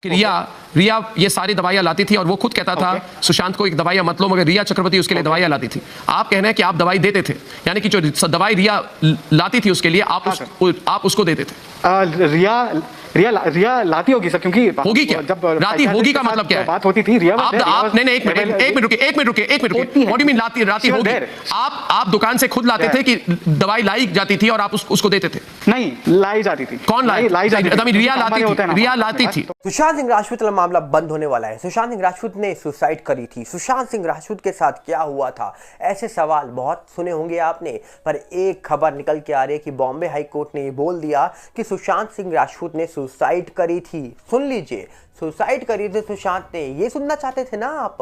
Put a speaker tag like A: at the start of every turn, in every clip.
A: रिया रिया ये सारी दवाइयां लाती थी और वो खुद कहता था सुशांत को एक दवाइयां मत लो, मगर रिया चक्रवर्ती उसके लिए दवाइयां लाती थी। आप कह रहे हैं कि आप दवाई देते थे, यानी कि जो दवाई रिया लाती थी उसके लिए आप उसको देते थे।
B: रिया लाती होगी सर, क्योंकि
A: होगी क्या? जब लाती होगी का मतलब क्या है?
B: बात होती थी रिया
A: आप नहीं एक मिनट रुकिए व्हाट डू यू मीन लाती होगी? आप दुकान से खुद लाते थे कि दवाई लाई जाती थी और आप उसको देते थे?
B: नहीं, लाई जाती थी।
A: कौन लाई जाती थी? रिया लाती थी।
C: सुशांत सिंह राजपूत वाला मामला बंद होने वाला है। सुशांत सिंह राजपूत ने सुसाइड करी थी। सुशांत सिंह राजपूत के साथ क्या हुआ था, ऐसे सवाल बहुत सुने होंगे आपने, पर एक खबर निकल के आ रही है कि बॉम्बे हाई कोर्ट ने बोल दिया कि सुशांत सिंह राजपूत ने सुसाइड करी थी। सुन लीजिए, सुसाइड करी थी सुशांत ने। ये सुनना चाहते थे ना आप?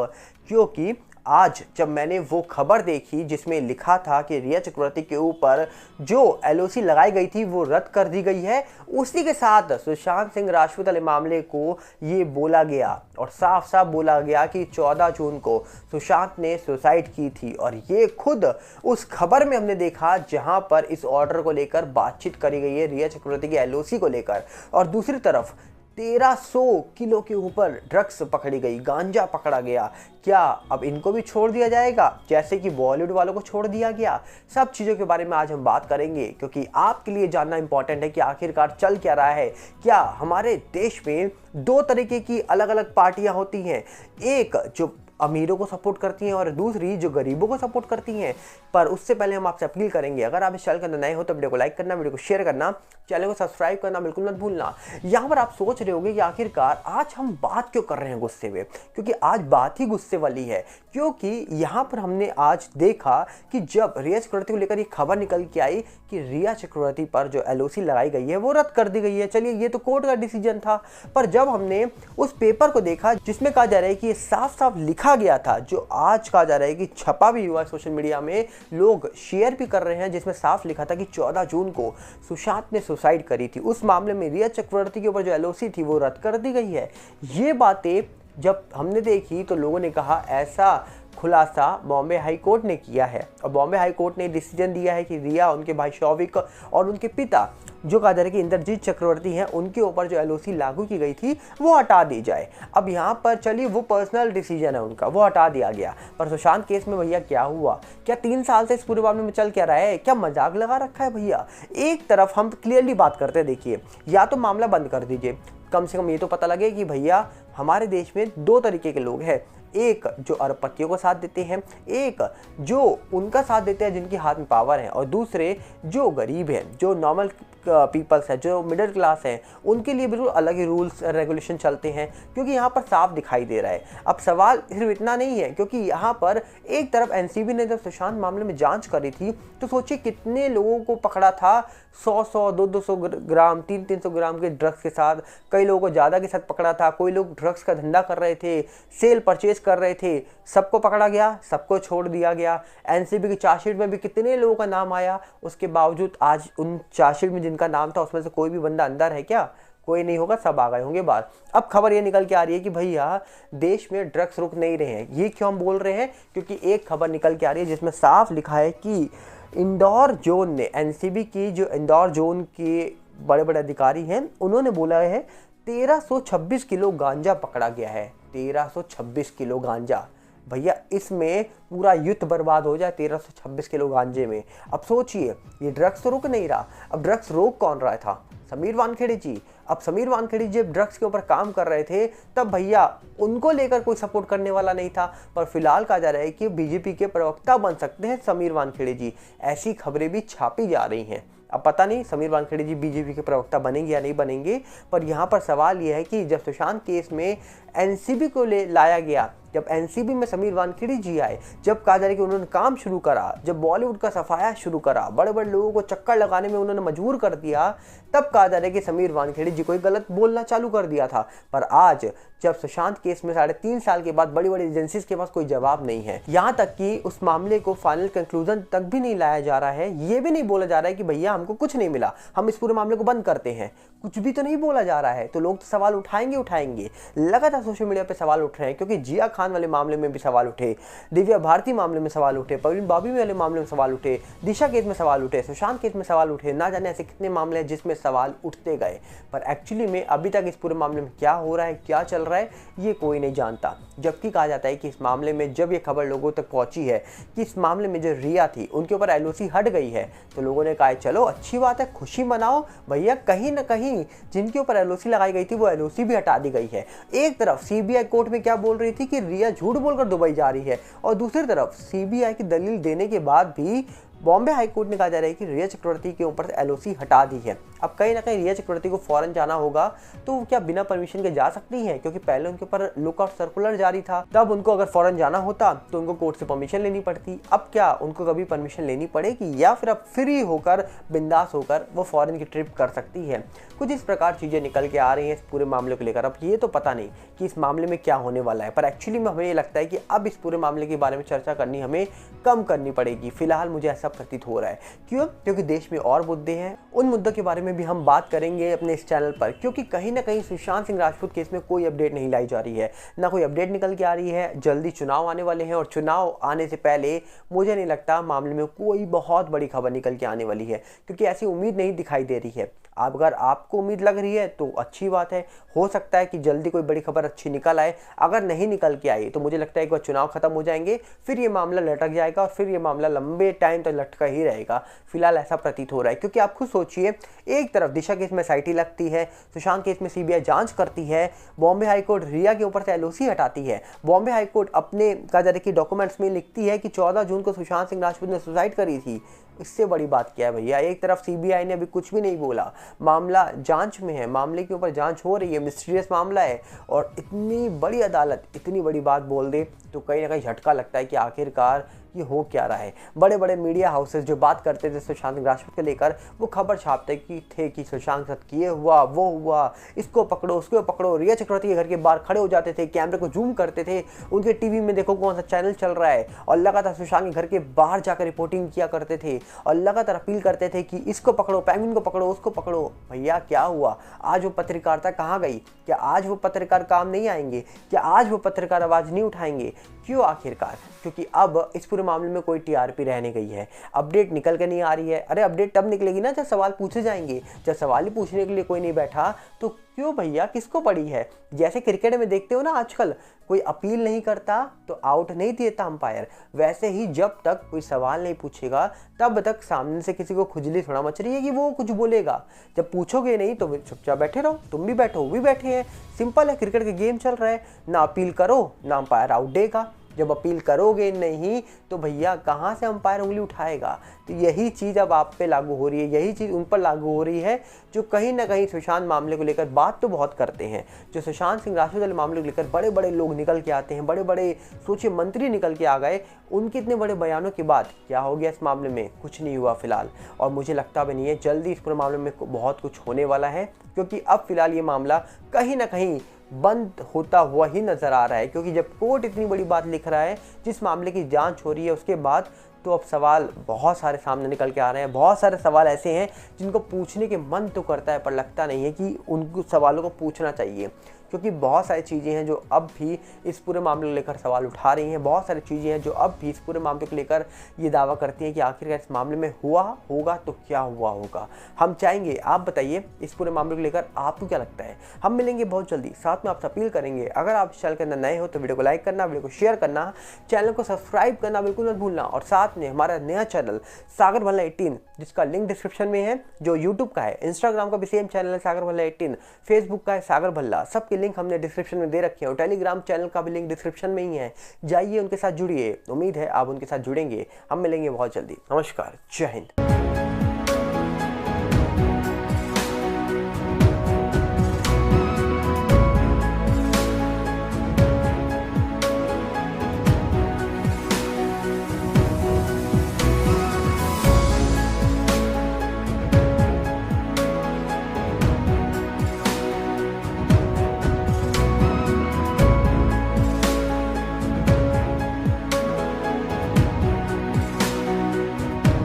C: क्योंकि आज जब मैंने वो खबर देखी जिसमें लिखा था कि रिया चक्रवर्ती के ऊपर जो एलओसी लगाई गई थी वो रद्द कर दी गई है, उसी के साथ सुशांत सिंह राजपूत वाले मामले को ये बोला गया और साफ साफ बोला गया कि 14 जून को सुशांत ने सुसाइड की थी। और ये खुद उस खबर में हमने देखा जहां पर इस ऑर्डर को लेकर बातचीत करी गई है रिया चक्रवर्ती की एलओसी को लेकर। और दूसरी तरफ 1300 किलो के ऊपर ड्रग्स पकड़ी गई, गांजा पकड़ा गया। क्या अब इनको भी छोड़ दिया जाएगा जैसे कि बॉलीवुड वालों को छोड़ दिया गया? सब चीज़ों के बारे में आज हम बात करेंगे, क्योंकि आपके लिए जानना इंपॉर्टेंट है कि आखिरकार चल क्या रहा है। क्या हमारे देश में दो तरीके की अलग अलग पार्टियां होती हैं, एक जो अमीरों को सपोर्ट करती हैं और दूसरी जो गरीबों को सपोर्ट करती हैं। पर उससे पहले हम आपसे अपील करेंगे, अगर आप इस चैनल के अंदर नए हो तो वीडियो को लाइक करना, वीडियो को शेयर करना, चैनल को सब्सक्राइब करना बिल्कुल मत भूलना। यहाँ पर आप सोच रहे होंगे कि आखिरकार आज हम बात क्यों कर रहे हैं गुस्से में, क्योंकि आज बात ही गुस्से वाली है। क्योंकि यहाँ पर हमने आज देखा कि जब रिया चक्रवर्ती को लेकर ये खबर निकल के आई कि रिया चक्रवर्ती पर जो एलओसी लगाई गई है वो रद्द कर दी गई है। चलिए, ये तो कोर्ट का डिसीजन था, पर जब हमने उस पेपर को देखा जिसमें कहा जा रहा है कि ये साफ साफ लिखा गया था, जो आज कहा जा रहा है कि छपा भी हुआ है सोशल मीडिया में, लोग शेयर भी कर रहे हैं, जिसमें साफ लिखा था कि 14 जून को सुशांत ने सुसाइड करी थी। उस मामले में रिया चक्रवर्ती के ऊपर जो एलओसी थी वो रद्द कर दी गई है। ये बातें जब हमने देखी तो लोगों ने कहा ऐसा खुलासा बॉम्बे हाई कोर्ट ने किया है। और बॉम्बे हाई कोर्ट ने डिसीजन दिया है कि रिया, उनके भाई शौविक और उनके पिता जो कहा जा रहा है कि इंद्रजीत चक्रवर्ती हैं, उनके ऊपर जो एलओसी लागू की गई थी वो हटा दी जाए। अब यहाँ पर चलिए, वो पर्सनल डिसीजन है उनका, वो हटा दिया गया। पर सुशांत केस में भैया क्या हुआ? क्या 3 साल से इस पूरे मामले में चल क्या रहा है? क्या मजाक लगा रखा है भैया? एक तरफ हम क्लियरली बात करते हैं, देखिए, या तो मामला बंद कर दीजिए, कम से कम ये तो पता लगे कि भैया हमारे देश में दो तरीके के लोग हैं, एक जो अरबपतियों को साथ देते हैं, एक जो उनका साथ देते हैं जिनके हाथ में पावर है, और दूसरे जो गरीब हैं, जो नॉर्मल पीपल्स है, जो मिडिल क्लास है, उनके लिए बिल्कुल अलग ही रूल्स रेगुलेशन चलते हैं। क्योंकि यहाँ पर साफ दिखाई दे रहा है। अब सवाल सिर्फ इतना नहीं है, क्योंकि यहाँ पर एक तरफ एनसीबी ने जब सुशांत मामले में जांच करी थी तो सोचिए कितने लोगों को पकड़ा था, 100-100, 200-200 ग्राम, 300-300 ग्राम के ड्रग्स के साथ। कई लोगों को ज़्यादा के साथ पकड़ा था, कोई लोग ड्रग्स का धंधा कर रहे थे, सेल परचेज कर रहे थे, सबको पकड़ा गया, सबको छोड़ दिया गया। एनसीबी की चार्जशीट में भी कितने लोगों का नाम आया, उसके बावजूद आज उन चार्जशीट में जिनका नाम था उसमें से कोई भी बंदा अंदर है क्या? कोई नहीं होगा, सब आ गए होंगे बाहर। अब खबर ये निकल के आ रही है कि भैया देश में ड्रग्स रुक नहीं रहे हैं। ये क्यों हम बोल रहे हैं? क्योंकि एक खबर निकल के आ रही है जिसमें साफ लिखा है कि इंदौर जोन ने, एनसीबी की जो इंदौर जोन के बड़े बड़े अधिकारी हैं, उन्होंने बोला है 1326 किलो गांजा पकड़ा गया है। 1326 किलो गांजा भैया, इसमें पूरा युद्ध बर्बाद हो जाए 1326 किलो गांजे में। अब सोचिए, ये ड्रग्स तो रुक नहीं रहा। अब ड्रग्स रोक कौन रहा था? समीर वानखेड़े जी। अब समीर वानखेड़े जब ड्रग्स के ऊपर काम कर रहे थे तब भैया उनको लेकर कोई सपोर्ट करने वाला नहीं था। पर फिलहाल कहा जा रहा है कि बीजेपी के प्रवक्ता बन सकते हैं समीर वानखेड़े जी। ऐसी खबरें भी छापी जा रही हैं। अब पता नहीं समीर वानखेड़े जी बीजेपी के प्रवक्ता बनेंगे या नहीं बनेंगे, पर यहाँ पर सवाल यह है कि जब सुशांत केस में एनसीबी को लाया गया, जब एनसीबी में समीर वानखेड़े जी आए, जब कहा जा रहा है कि उन्होंने काम शुरू करा, जब बॉलीवुड का सफाया शुरू करा, बड़े बड़े लोगों को चक्कर लगाने में उन्होंने मजबूर कर दिया, तब कहा जा रहा है कि समीर वानखेड़े जी को गलत बोलना चालू कर दिया था। पर आज जब सुशांत केस में 3.5 साल के बाद बड़ी बड़ी एजेंसीज के पास कोई जवाब नहीं है, यहाँ तक कि उस मामले को फाइनल कंक्लूजन तक भी नहीं लाया जा रहा है, ये भी नहीं बोला जा रहा है कि भैया हमको कुछ नहीं मिला, हम इस पूरे मामले को बंद करते हैं, कुछ भी तो नहीं बोला जा रहा है। तो लोग तो सवाल उठाएंगे। लगातार सोशल मीडिया पे सवाल उठ रहे हैं, क्योंकि जिया खान खान वाले मामले में भी सवाल उठे, दिव्या भारती मामले में सवाल उठे, परवीन बाबी वाले मामले में सवाल उठे, दिशा केस में सवाल उठे, सुशांत केस में सवाल उठे, ना जाने ऐसे कितने मामले हैं जिसमें सवाल उठते गए। पर एक्चुअली में अभी तक इस पूरे मामले में क्या हो रहा है, क्या चल रहा है, ये कोई नहीं जानता। जबकि कहा जाता है कि इस मामले में जब ये खबर लोगों तक पहुंची है कि इस मामले में जो रिया थी उनके ऊपर एलओसी हट गई है, तो लोगों ने कहा चलो अच्छी बात है, खुशी मनाओ भैया, कहीं ना कहीं जिनके ऊपर एलओसी लगाई गई थी वो एलओसी भी हटा दी गई है। एक तरफ सीबीआई कोर्ट में क्या बोल रही थी कि रिया झूठ बोलकर दुबई जा रही है, और दूसरी तरफ सीबीआई की दलील देने के बाद भी बॉम्बे हाई कोर्ट ने कहा जा रहा है कि रिया चक्रवर्ती के ऊपर से एलओसी हटा दी है। अब कहीं ना कहीं रिया चक्रवर्ती को फॉरेन जाना होगा, तो वो क्या बिना परमिशन के जा सकती हैं? क्योंकि पहले उनके ऊपर लुकआउट सर्कुलर जारी था, तब उनको अगर फॉरेन जाना होता तो उनको कोर्ट से परमिशन लेनी पड़ती। अब क्या उनको कभी परमिशन लेनी पड़ेगी, या फिर अब फ्री होकर बिंदास होकर वो फॉरेन की ट्रिप कर सकती है? कुछ इस प्रकार चीजें निकल के आ रही हैं इस पूरे मामले को लेकर। अब ये तो पता नहीं कि इस मामले में क्या होने वाला है, पर एक्चुअली में हमें ये लगता है कि अब इस पूरे मामले के बारे में चर्चा करनी हमें कम करनी पड़ेगी। फिलहाल मुझे ऐसा प्रतीत हो रहा है। क्यों? क्योंकि देश में और मुद्दे हैं, उन मुद्दों के बारे में भी हम बात करेंगे अपने इस चैनल पर। क्योंकि कहीं ना कहीं सुशांत सिंह राजपूत केस में कोई अपडेट नहीं लाई जा रही है, ना कोई अपडेट निकल के आ रही है। जल्दी चुनाव आने वाले हैं, और चुनाव आने से पहले मुझे नहीं लगता मामले में कोई बहुत बड़ी खबर निकल के आने वाली है, क्योंकि ऐसी उम्मीद नहीं दिखाई दे रही है। अगर आपको उम्मीद लग रही है तो अच्छी बात है, हो सकता है कि जल्दी कोई बड़ी खबर अच्छी निकल आए। अगर नहीं निकल के आई तो मुझे लगता है एक बार चुनाव खत्म हो जाएंगे, फिर ये मामला लटक जाएगा, और फिर ये मामला लंबे टाइम तक लटका ही रहेगा। फिलहाल ऐसा प्रतीत हो रहा है, क्योंकि आप खुद सोचिए, एक तरफ दिशा केस में एसआईटी लगती है, सुशांत केस में सीबीआई जांच करती है, बॉम्बे हाईकोर्ट रिया के ऊपर से एलओसी हटाती है, बॉम्बे हाईकोर्ट अपने कहा जा रहा है कि डॉक्यूमेंट्स में लिखती है कि 14 जून को सुशांत सिंह राजपूत ने सुसाइड करी थी। इससे बड़ी बात क्या है भैया? एक तरफ सीबीआई ने अभी कुछ भी नहीं बोला, मामला जांच में है, मामले के ऊपर जांच हो रही है, मिस्टीरियस मामला है, और इतनी बड़ी अदालत इतनी बड़ी बात बोल दे तो कहीं ना कहीं झटका लगता है कि आखिरकार ये हो क्या रहा है। बड़े बड़े मीडिया हाउसेस जो बात करते थे सुशांत सिंह राजपूत को लेकर, वो खबर छापते थे कि सुशांत के साथ ये हुआ, वो हुआ, इसको पकड़ो, उसको पकड़ो। रिया चक्रवर्ती के घर के बाहर खड़े हो जाते थे, कैमरे को जूम करते थे, उनके टीवी में देखो कौन सा चैनल चल रहा है, और लगातार सुशांत के घर के बाहर जाकर रिपोर्टिंग किया करते थे, और लगातार अपील करते थे कि इसको पकड़ो, पेंगुइन को पकड़ो, उसको पकड़ो। भैया क्या हुआ? आज वो पत्रकारिता कहाँ गई? क्या आज वो पत्रकार काम नहीं आएंगे? क्या आज वो पत्रकार आवाज नहीं उठाएंगे? क्यों आखिरकार? क्योंकि अब इस पूरे मामले में कोई टीआरपी रहने गई है, अपडेट निकल के नहीं आ रही है। अरे अपडेट तब निकलेगी ना जब सवाल पूछे जाएंगे, जब सवाल ही पूछने के लिए कोई नहीं बैठा तो क्यों भैया, किसको पड़ी है? जैसे क्रिकेट में देखते हो ना आजकल, कोई अपील नहीं करता तो आउट नहीं देता अंपायर, वैसे ही जब तक कोई सवाल नहीं पूछेगा तब तक सामने से किसी को खुजली थोड़ा मच रही है कि वो कुछ बोलेगा। जब पूछोगे नहीं तो चुपचाप बैठे रहो, तुम भी बैठो, वो भी बैठे हैं। सिंपल है, क्रिकेट का गेम चल रहा है, ना अपील करो ना अंपायर आउट देगा। जब अपील करोगे नहीं तो भैया कहाँ से अंपायर उंगली उठाएगा? तो यही चीज़ अब आप पे लागू हो रही है, यही चीज़ उन पर लागू हो रही है जो कहीं ना कहीं सुशांत मामले को लेकर बात तो बहुत करते हैं। जो सुशांत सिंह राजपूत वाले मामले को लेकर बड़े बड़े लोग निकल के आते हैं, बड़े बड़े सोचिए मंत्री निकल के आ गए, उनके इतने बड़े बयानों के बाद क्या हो गया इस मामले में? कुछ नहीं हुआ फिलहाल, और मुझे लगता भी नहीं है जल्दी इस पूरे मामले में बहुत कुछ होने वाला है, क्योंकि अब फिलहाल ये मामला कहीं ना कहीं बंद होता हुआ ही नजर आ रहा है। क्योंकि जब कोर्ट इतनी बड़ी बात लिख रहा है, जिस मामले की जांच हो रही है, उसके बाद तो अब सवाल बहुत सारे सामने निकल के आ रहे हैं। बहुत सारे सवाल ऐसे हैं जिनको पूछने के मन तो करता है, पर लगता नहीं है कि उन सवालों को पूछना चाहिए, क्योंकि बहुत सारी चीज़ें हैं जो अब भी इस पूरे मामले को लेकर सवाल उठा रही हैं। बहुत सारी चीज़ें हैं जो अब भी इस पूरे मामले को लेकर ये दावा करती हैं कि आखिरकार इस मामले में हुआ होगा तो क्या हुआ होगा। हम चाहेंगे, आप बताइए इस पूरे मामले को लेकर आपको क्या लगता है। हम मिलेंगे बहुत जल्दी, साथ में आपसे अपील करेंगे, अगर आप इस चैनल के अंदर नए हो तो वीडियो को लाइक करना, वीडियो को शेयर करना, चैनल को सब्सक्राइब करना बिल्कुल मत भूलना, और साथ में हमारा नया चैनल सागर भल्ला 18 जिसका लिंक डिस्क्रिप्शन में है, जो यूट्यूब का है, इंस्टाग्राम का भी सेम चैनल है सागर भल्ला 18, फेसबुक का है सागर भल्ला, सबके लिंक हमने डिस्क्रिप्शन में दे रखे हैं, और टेलीग्राम चैनल का भी लिंक डिस्क्रिप्शन में ही है। जाइए उनके साथ जुड़िए, उम्मीद है आप उनके साथ जुड़ेंगे। हम मिलेंगे बहुत जल्दी। नमस्कार, जय हिंद।